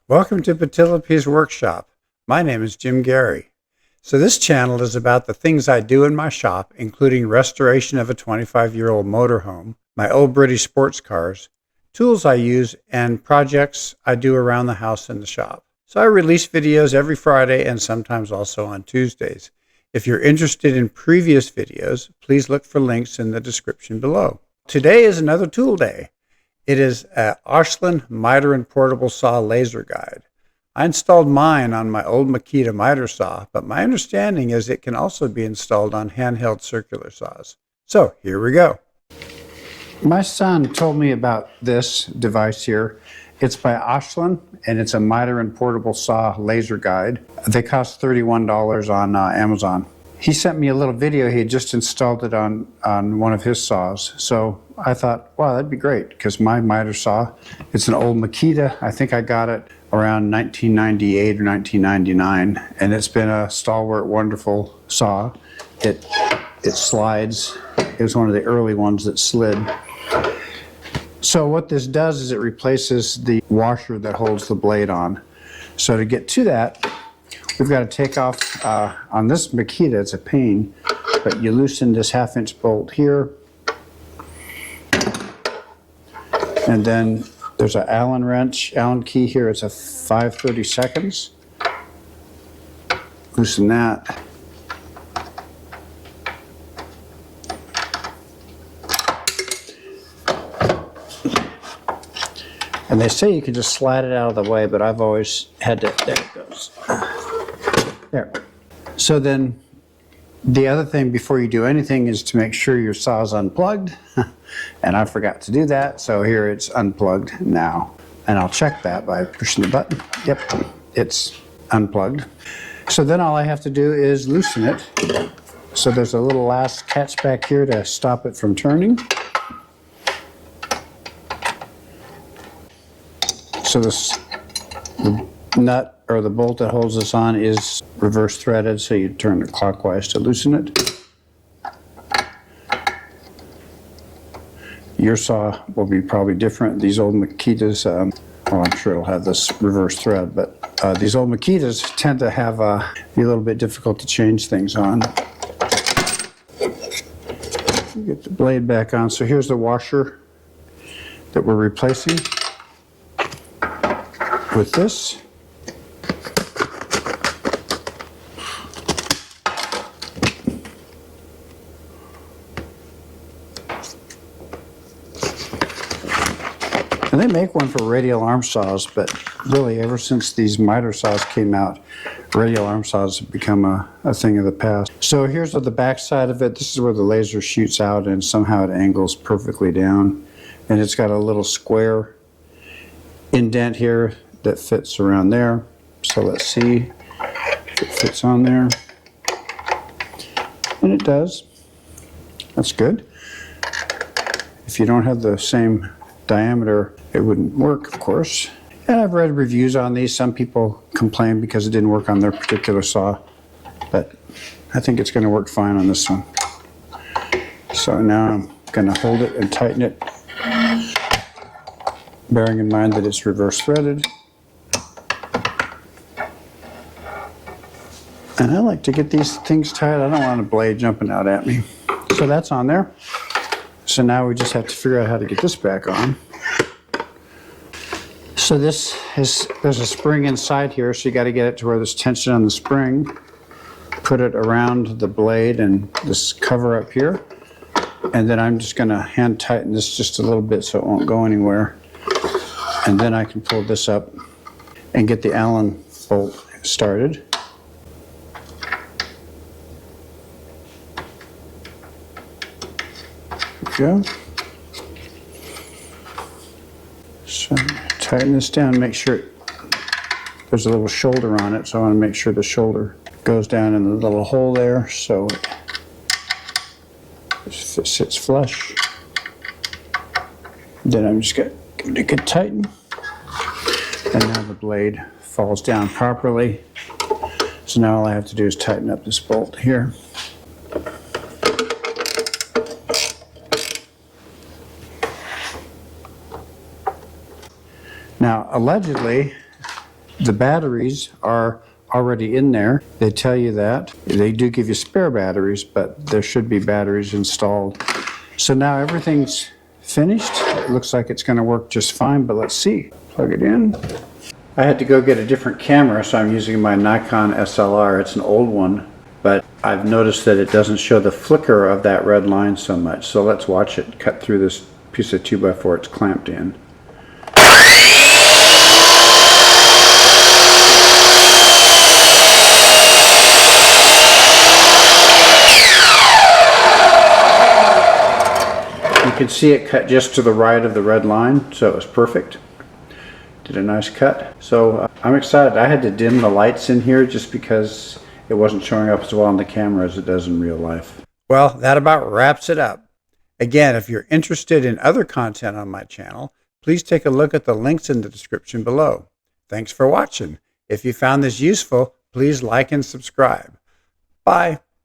Welcome to Patilapi's Workshop. My name is Jim Gary. So this channel is about the things I do in my shop, including restoration of a 25-year-old motorhome, my old British sports cars, tools I use, and projects I do around the house and the shop. So I release videos every Friday and sometimes also on Tuesdays. If you're interested in previous videos, please look for links in the description below. Today is another tool day. It is an Oshlun miter and portable saw laser guide. I installed mine on my old Makita Miter saw, but my understanding is it can also be installed on handheld circular saws. So here we go. My son told me about this device here. It's by Oshlun, and it's a miter and portable saw laser guide. They cost $31 on Amazon. He sent me a little video. He had just installed it on one of his saws. So I thought, wow, that'd be great, because my miter saw, it's an old Makita. I think I got it around 1998 or 1999, and it's been a stalwart, wonderful saw. It slides. It was one of the early ones that slid. So what this does is it replaces the washer that holds the blade on. So to get to that, we've got to take off, on this Makita, it's a pain, but you loosen this 1/2-inch bolt here. And then there's an Allen key here. It's a 5/32. Loosen that. And they say you can just slide it out of the way, but I've always had to, there it goes. There. So then the other thing before you do anything is to make sure your saw is unplugged. And I forgot to do that, so here it's unplugged now. And I'll check that by pushing the button. Yep, it's unplugged. So then all I have to do is loosen it. So there's a little last catch back here to stop it from turning. So the nut or the bolt that holds this on is reverse threaded, so you turn it clockwise to loosen it. Your saw will be probably different. These old Makitas, well, I'm sure it'll have this reverse thread, but these old Makitas tend to have be a little bit difficult to change things on. Get the blade back on. So here's the washer that we're replacing with this. And they make one for radial arm saws, but really ever since these miter saws came out, radial arm saws have become a thing of the past. So here's the back side of it. This is where the laser shoots out, and somehow it angles perfectly down. And it's got a little square indent here that fits around there. So let's see if it fits on there. And it does. That's good. If you don't have the same diameter, it wouldn't work, of course. And I've read reviews on these. Some people complain because it didn't work on their particular saw, but I think it's going to work fine on this one. So now I'm going to hold it and tighten it, bearing in mind that it's reverse threaded. And I like to get these things tight. I don't want a blade jumping out at me. So that's on there. So now we just have to figure out how to get this back on. So there's a spring inside here, so you got to get it to where there's tension on the spring. Put it around the blade and this cover up here. And then I'm just going to hand tighten this just a little bit so it won't go anywhere. And then I can pull this up and get the Allen bolt started. Go. So tighten this down, make sure there's a little shoulder on it, so I want to make sure the shoulder goes down in the little hole there so it sits flush. Then I'm just going to give it a good tighten, and now the blade falls down properly. So now all I have to do is tighten up this bolt here. Now, allegedly, The batteries are already in there. They tell you that. They do give you spare batteries, but there should be batteries installed. So now everything's finished. It looks like it's going to work just fine, but let's see. Plug it in. I had to go get a different camera, so I'm using my Nikon SLR. It's an old one, but I've noticed that it doesn't show the flicker of that red line so much. So let's watch it cut through this piece of 2x4 it's clamped in. You can see it cut just to the right of the red line, so it was perfect. Did a nice cut. So I'm excited. I had to dim the lights in here just because it wasn't showing up as well on the camera as it does in real life. Well, that about wraps it up. Again, if you're interested in other content on my channel, please take a look at the links in the description below. Thanks for watching. If you found this useful, please like and subscribe. Bye.